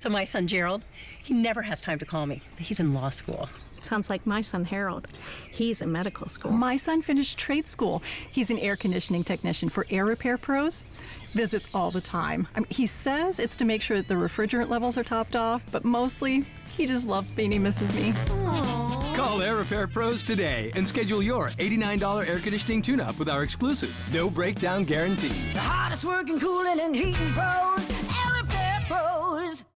So my son Gerald, he never has time to call me. He's in law school. Sounds like my son Harold. He's in medical school. My son finished trade school. He's an air conditioning technician for Air Repair Pros. Visits all the time. He says it's to make sure that the refrigerant levels are topped off, but mostly he just loves being he misses me. Aww. Call Air Repair Pros today and schedule your $89 air conditioning tune-up with our exclusive no breakdown guarantee. The hardest working, cooling, and heating pros, Air Repair Pros.